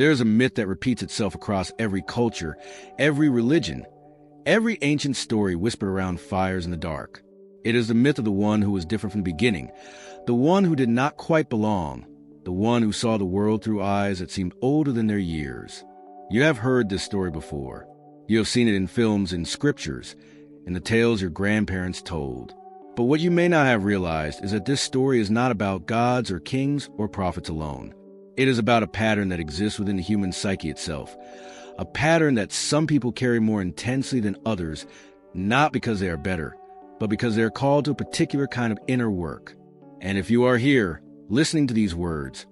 There's a myth that repeats itself across every culture, every religion, every ancient story whispered around fires in the dark. It is the myth of the one who was different from the beginning, the one who did not quite belong, the one who saw the world through eyes that seemed older than their years. You have heard this story before. You have seen it in films and scriptures, in the tales your grandparents told. But what you may not have realized is that this story is not about gods or kings or prophets alone. It is about a pattern that exists within the human psyche itself, a pattern that some people carry more intensely than others, not because they are better, but because they are called to a particular kind of inner work. And if you are here, listening to these words,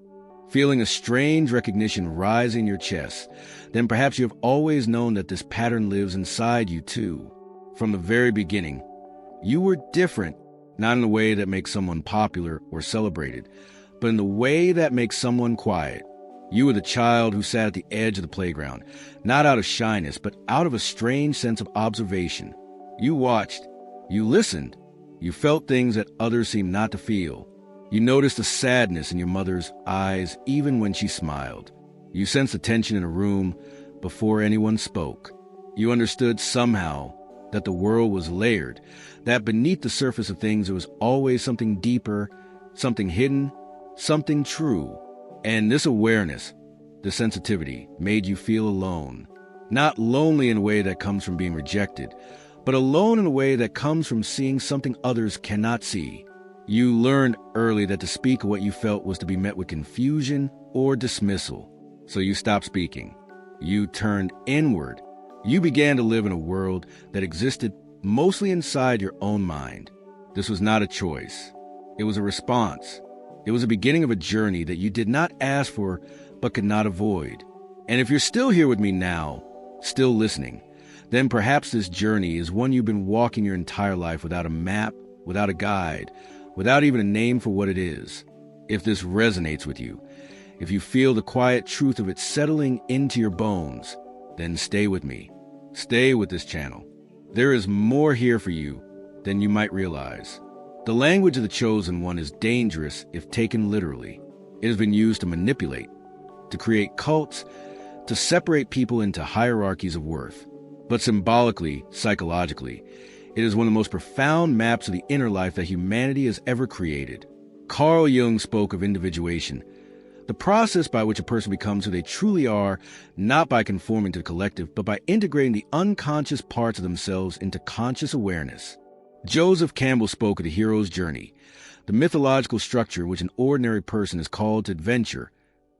feeling a strange recognition rise in your chest, then perhaps you have always known that this pattern lives inside you too. From the very beginning, you were different, not in a way that makes someone popular or celebrated, but in the way that makes someone quiet. You were the child who sat at the edge of the playground, not out of shyness, but out of a strange sense of observation. You watched, you listened, you felt things that others seemed not to feel. You noticed the sadness in your mother's eyes even when she smiled. You sensed the tension in a room before anyone spoke. You understood somehow that the world was layered, that beneath the surface of things there was always something deeper, something hidden, something true. And this awareness, the sensitivity, made you feel alone. Not lonely in a way that comes from being rejected, but alone in a way that comes from seeing something others cannot see. You learned early that to speak of what you felt was to be met with confusion or dismissal. So you stopped speaking. You turned inward. You began to live in a world that existed mostly inside your own mind. This was not a choice. It was a response. It was the beginning of a journey that you did not ask for but could not avoid. And if you're still here with me now, still listening, then perhaps this journey is one you've been walking your entire life without a map, without a guide, without even a name for what it is. If this resonates with you, if you feel the quiet truth of it settling into your bones, then stay with me. Stay with this channel. There is more here for you than you might realize. The language of the chosen one is dangerous if taken literally. It has been used to manipulate, to create cults, to separate people into hierarchies of worth. But symbolically, psychologically, it is one of the most profound maps of the inner life that humanity has ever created. Carl Jung spoke of individuation, the process by which a person becomes who they truly are, not by conforming to the collective, but by integrating the unconscious parts of themselves into conscious awareness. Joseph Campbell spoke of the hero's journey, the mythological structure which an ordinary person is called to adventure,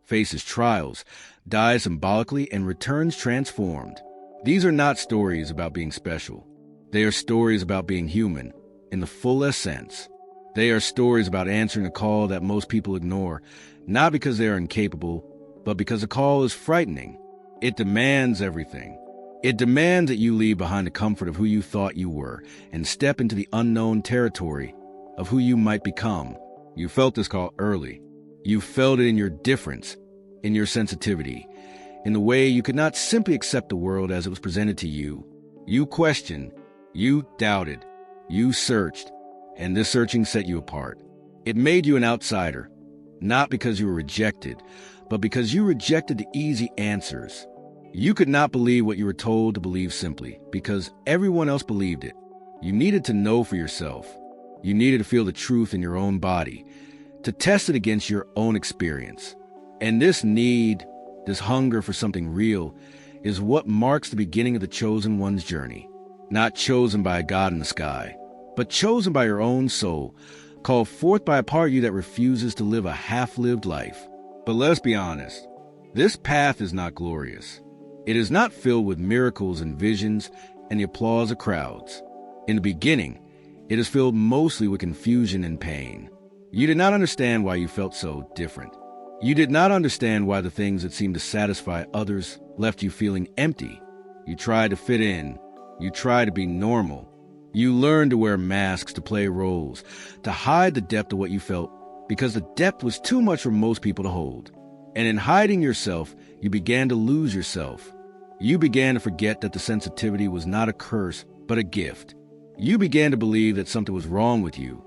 faces trials, dies symbolically, and returns transformed. These are not stories about being special. They are stories about being human, in the fullest sense. They are stories about answering a call that most people ignore, not because they are incapable, but because the call is frightening. It demands everything. It demands that you leave behind the comfort of who you thought you were and step into the unknown territory of who you might become. You felt this call early. You felt it in your difference, in your sensitivity, in the way you could not simply accept the world as it was presented to you. You questioned, you doubted, you searched, and this searching set you apart. It made you an outsider, not because you were rejected, but because you rejected the easy answers. You could not believe what you were told to believe simply because everyone else believed it. You needed to know for yourself. You needed to feel the truth in your own body, to test it against your own experience. And this need, this hunger for something real, is what marks the beginning of the chosen one's journey. Not chosen by a God in the sky, but chosen by your own soul, called forth by a part of you that refuses to live a half-lived life. But let's be honest, this path is not glorious. It is not filled with miracles and visions and the applause of crowds. In the beginning, it is filled mostly with confusion and pain. You did not understand why you felt so different. You did not understand why the things that seemed to satisfy others left you feeling empty. You tried to fit in. You tried to be normal. You learned to wear masks to play roles, to hide the depth of what you felt, because the depth was too much for most people to hold. And in hiding yourself, you began to lose yourself. You began to forget that the sensitivity was not a curse, but a gift. You began to believe that something was wrong with you,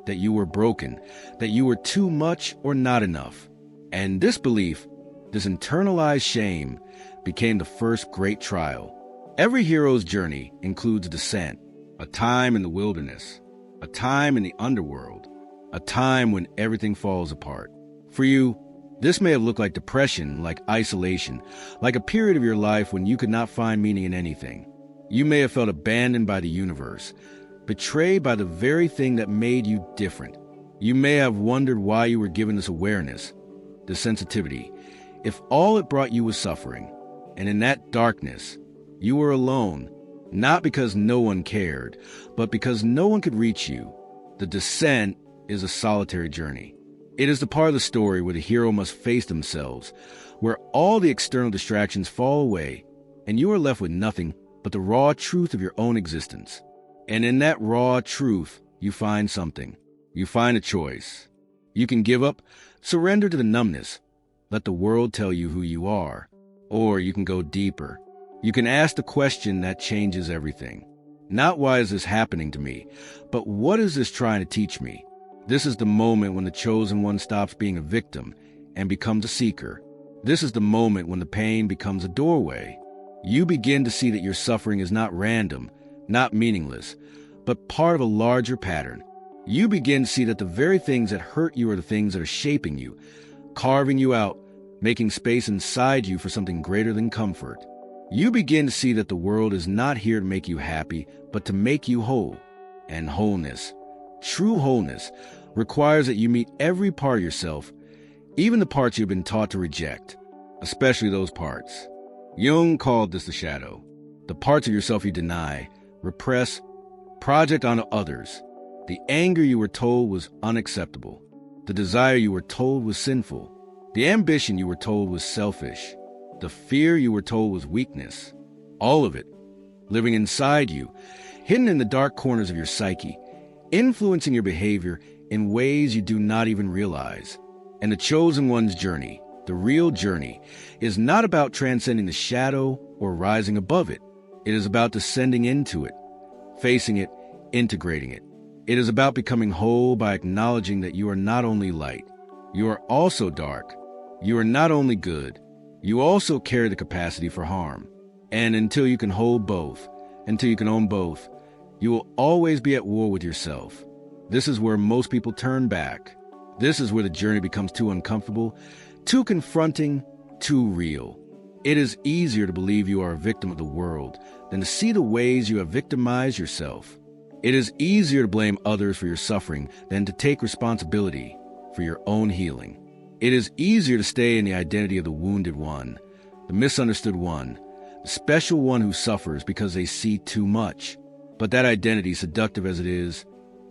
that you were broken, that you were too much or not enough. And this belief, This internalized shame became the first great trial. Every hero's journey includes a descent, a time in the wilderness, a time in the underworld, a time when everything falls apart. For you, this may have looked like depression, like isolation, like a period of your life when you could not find meaning in anything. You may have felt abandoned by the universe, betrayed by the very thing that made you different. You may have wondered why you were given this awareness, this sensitivity, if all it brought you was suffering. And in that darkness, you were alone, not because no one cared, but because no one could reach you. The descent is a solitary journey. It is the part of the story where the hero must face themselves, where all the external distractions fall away, and you are left with nothing but the raw truth of your own existence. And in that raw truth, you find something. You find a choice. You can give up, surrender to the numbness, let the world tell you who you are. Or you can go deeper. You can ask the question that changes everything. Not why is this happening to me, but what is this trying to teach me? This is the moment when the chosen one stops being a victim and becomes a seeker. This is the moment when the pain becomes a doorway. You begin to see that your suffering is not random, not meaningless, but part of a larger pattern. You begin to see that the very things that hurt you are the things that are shaping you, carving you out, making space inside you for something greater than comfort. You begin to see that the world is not here to make you happy, but to make you whole. And wholeness, true wholeness, requires that you meet every part of yourself, even the parts you've been taught to reject, especially those parts. Jung called this the shadow, the parts of yourself you deny, repress, project onto others. The anger you were told was unacceptable, the desire you were told was sinful, the ambition you were told was selfish, the fear you were told was weakness. All of it, living inside you, hidden in the dark corners of your psyche, influencing your behavior in ways you do not even realize. And the chosen one's journey, the real journey, is not about transcending the shadow or rising above it. It is about descending into it, facing it, integrating it. It is about becoming whole by acknowledging that you are not only light, you are also dark. You are not only good, you also carry the capacity for harm. And until you can hold both, until you can own both, you will always be at war with yourself. This is where most people turn back. This is where the journey becomes too uncomfortable, too confronting, too real. It is easier to believe you are a victim of the world than to see the ways you have victimized yourself. It is easier to blame others for your suffering than to take responsibility for your own healing. It is easier to stay in the identity of the wounded one, the misunderstood one, the special one who suffers because they see too much. But that identity, seductive as it is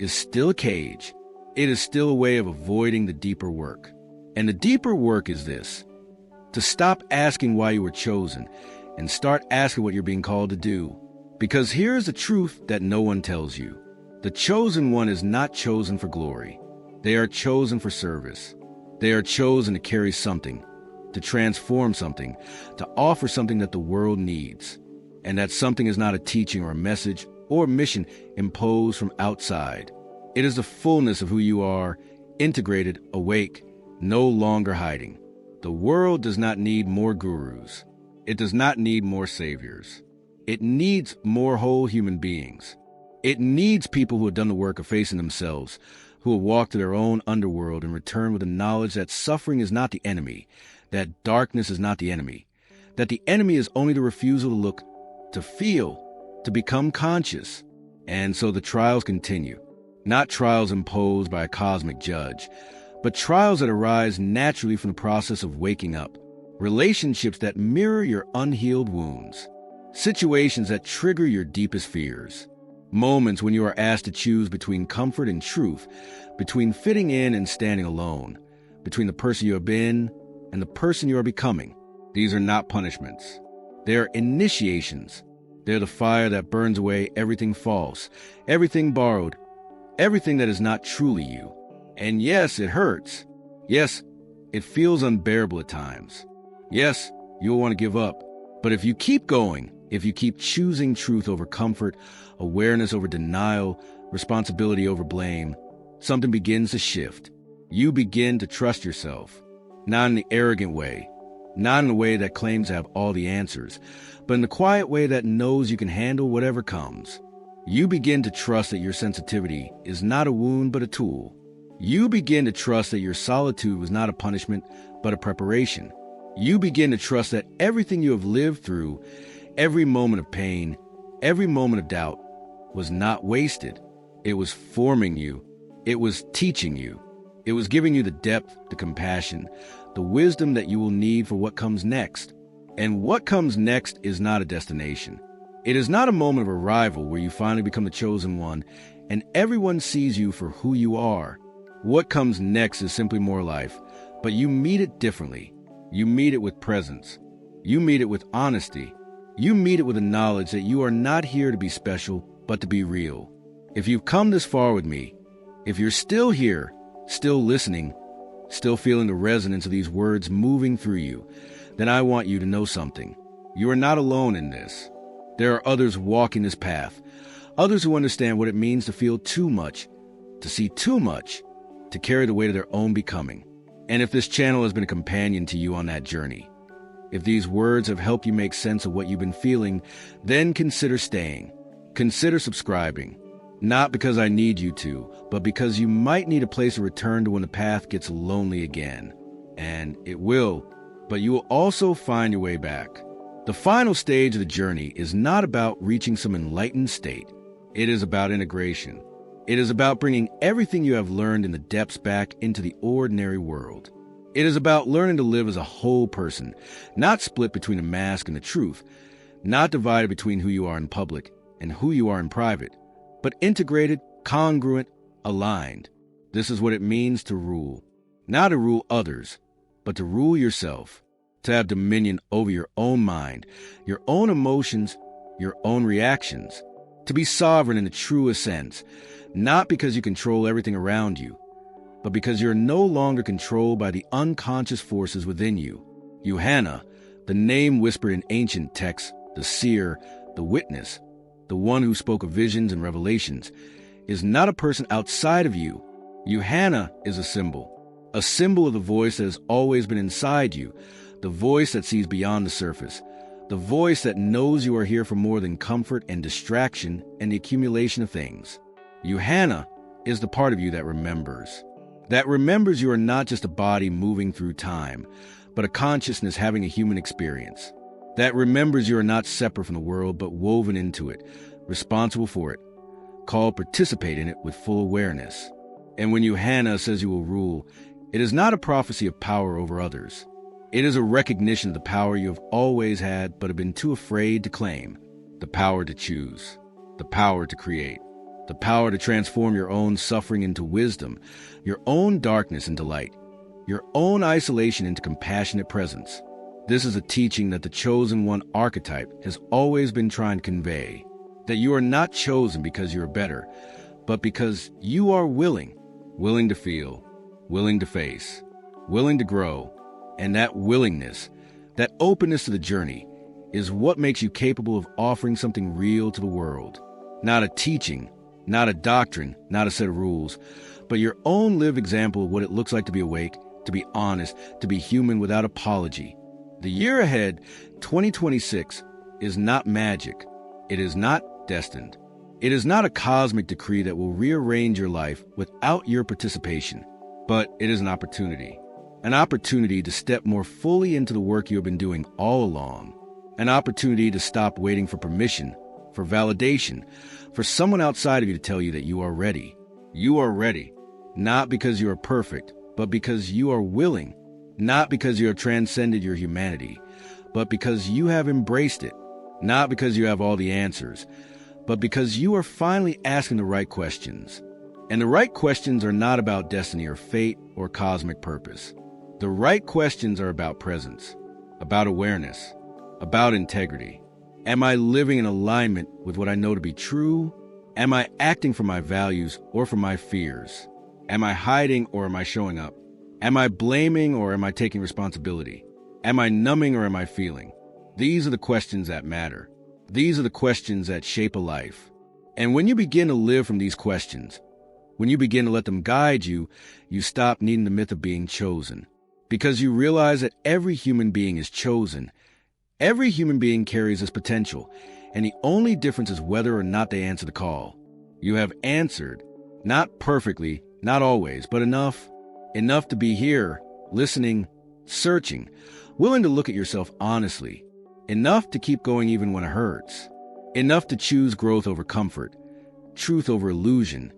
still a cage. It is still a way of avoiding the deeper work. And the deeper work is this: to stop asking why you were chosen and start asking what you're being called to do. Because here's the truth that no one tells you. The chosen one is not chosen for glory. They are chosen for service. They are chosen to carry something, to transform something, to offer something that the world needs. And that something is not a teaching or a message or mission imposed from outside. It is the fullness of who you are, integrated, awake, no longer hiding. The world does not need more gurus. It does not need more saviors. It needs more whole human beings. It needs people who have done the work of facing themselves, who have walked to their own underworld and returned with the knowledge that suffering is not the enemy, that darkness is not the enemy, that the enemy is only the refusal to look, to feel, to become conscious. And so the trials continue, not trials imposed by a cosmic judge, but trials that arise naturally from the process of waking up, relationships that mirror your unhealed wounds, situations that trigger your deepest fears, moments when you are asked to choose between comfort and truth, between fitting in and standing alone, between the person you have been and the person you are becoming. These are not punishments. They are initiations. They're the fire that burns away everything false, everything borrowed, everything that is not truly you. And yes, it hurts. Yes, it feels unbearable at times. Yes, you'll want to give up. But if you keep going, if you keep choosing truth over comfort, awareness over denial, responsibility over blame, something begins to shift. You begin to trust yourself, not in the arrogant way, Not in a way that claims to have all the answers, but in the quiet way that knows you can handle whatever comes. You begin to trust that your sensitivity is not a wound but a tool. You begin to trust that your solitude was not a punishment but a preparation. You begin to trust that everything you have lived through, every moment of pain, every moment of doubt, was not wasted. It was forming you. It was teaching you. It was giving you the depth, the compassion, the wisdom that you will need for what comes next. And what comes next is not a destination. It is not a moment of arrival where you finally become the chosen one and everyone sees you for who you are. What comes next is simply more life, but you meet it differently. You meet it with presence. You meet it with honesty. You meet it with the knowledge that you are not here to be special, but to be real. If you've come this far with me, if you're still here, still listening, still feeling the resonance of these words moving through you, then I want you to know something. You are not alone in this. There are others walking this path, others who understand what it means to feel too much, to see too much, to carry the weight of their own becoming. And if this channel has been a companion to you on that journey, if these words have helped you make sense of what you've been feeling, then consider staying. Consider subscribing. Not because I need you to, but because you might need a place to return to when the path gets lonely again. And it will, but you will also find your way back. The final stage of the journey is not about reaching some enlightened state. It is about integration. It is about bringing everything you have learned in the depths back into the ordinary world. It is about learning to live as a whole person, not split between a mask and the truth, not divided between who you are in public and who you are in private, but integrated, congruent, aligned. This is what it means to rule. Not to rule others, but to rule yourself. To have dominion over your own mind, your own emotions, your own reactions. To be sovereign in the truest sense, not because you control everything around you, but because you're no longer controlled by the unconscious forces within you. Yuhanna, the name whispered in ancient texts, the seer, the witness, the one who spoke of visions and revelations, is not a person outside of you. Yuhanna is a symbol of the voice that has always been inside you, the voice that sees beyond the surface, the voice that knows you are here for more than comfort and distraction and the accumulation of things. Yuhanna is the part of you that remembers you are not just a body moving through time, but a consciousness having a human experience. That remembers you are not separate from the world, but woven into it, responsible for it, called participate in it with full awareness. And when Yuhanna says you will rule, it is not a prophecy of power over others. It is a recognition of the power you have always had but have been too afraid to claim. The power to choose. The power to create. The power to transform your own suffering into wisdom, your own darkness into light, your own isolation into compassionate presence. This is a teaching that the chosen one archetype has always been trying to convey. That you are not chosen because you are better, but because you are willing to feel, willing to face, willing to grow. And that willingness, that openness to the journey, is what makes you capable of offering something real to the world. Not a teaching, not a doctrine, not a set of rules, but your own lived example of what it looks like to be awake, to be honest, to be human without apology. The year ahead, 2026, is not magic. It is not destined. It is not a cosmic decree that will rearrange your life without your participation, but it is an opportunity. An opportunity to step more fully into the work you have been doing all along. An opportunity to stop waiting for permission, for validation, for someone outside of you to tell you that you are ready. You are ready, not because you are perfect, but because you are willing. Not because you have transcended your humanity, but because you have embraced it. Not because you have all the answers, but because you are finally asking the right questions. And the right questions are not about destiny or fate or cosmic purpose. The right questions are about presence, about awareness, about integrity. Am I living in alignment with what I know to be true? Am I acting for my values or for my fears? Am I hiding or am I showing up? Am I blaming or am I taking responsibility? Am I numbing or am I feeling? These are the questions that matter. These are the questions that shape a life. And when you begin to live from these questions, when you begin to let them guide you, you stop needing the myth of being chosen. Because you realize that every human being is chosen. Every human being carries this potential, and the only difference is whether or not they answer the call. You have answered, not perfectly, not always, but enough to be here, listening, searching, willing to look at yourself honestly, enough to keep going even when it hurts, enough to choose growth over comfort, truth over illusion,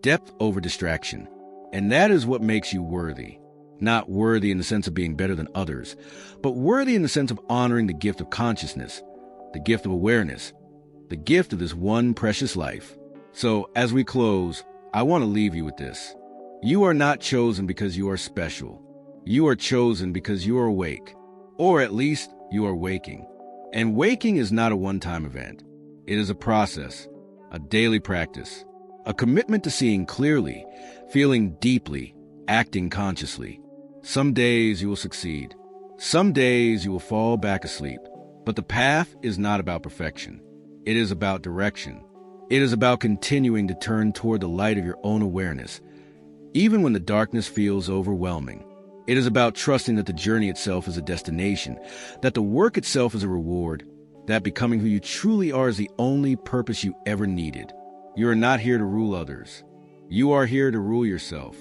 depth over distraction. And that is what makes you worthy. Not worthy in the sense of being better than others, but worthy in the sense of honoring the gift of consciousness, the gift of awareness, the gift of this one precious life. So, as we close, I want to leave you with this. You are not chosen because you are special. You are chosen because you are awake, or at least you are waking. And waking is not a one-time event. It is a process, a daily practice, a commitment to seeing clearly, feeling deeply, acting consciously. Some days you will succeed. Some days you will fall back asleep. But the path is not about perfection. It is about direction. It is about continuing to turn toward the light of your own awareness, even when the darkness feels overwhelming. It is about trusting that the journey itself is a destination, that the work itself is a reward, that becoming who you truly are is the only purpose you ever needed. You are not here to rule others. You are here to rule yourself.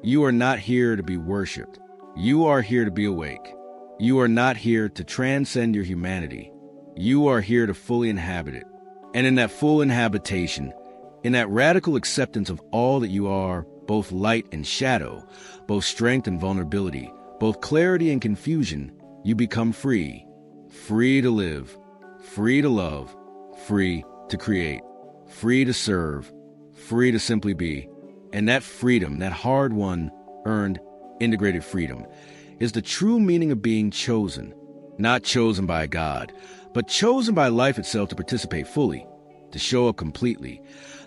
You are not here to be worshipped. You are here to be awake. You are not here to transcend your humanity. You are here to fully inhabit it. And in that full inhabitation, in that radical acceptance of all that you are, both light and shadow, both strength and vulnerability, both clarity and confusion, you become free. Free to live, free to love, free to create, free to serve, free to simply be. And that freedom, that hard-won, earned, integrated freedom, is the true meaning of being chosen. Not chosen by God, but chosen by life itself to participate fully, to show up completely,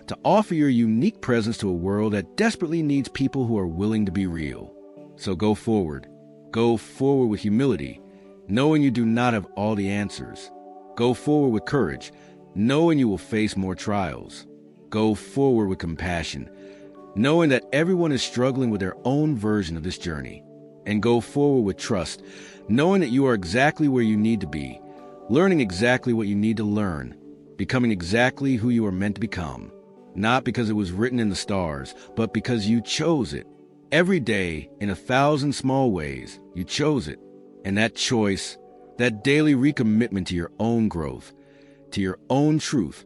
to offer your unique presence to a world that desperately needs people who are willing to be real. So go forward. Go forward with humility, knowing you do not have all the answers. Go forward with courage, knowing you will face more trials. Go forward with compassion, knowing that everyone is struggling with their own version of this journey. And go forward with trust, knowing that you are exactly where you need to be, learning exactly what you need to learn, becoming exactly who you are meant to become. Not because it was written in the stars, but because you chose it. Every day, in 1,000 small ways, you chose it. And that choice, that daily recommitment to your own growth, to your own truth,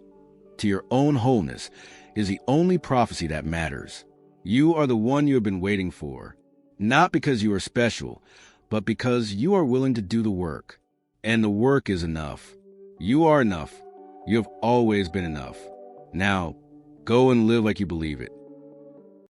to your own wholeness, is the only prophecy that matters. You are the one you have been waiting for, not because you are special, but because you are willing to do the work. And the work is enough. You are enough. You have always been enough. Now, go and live like you believe it.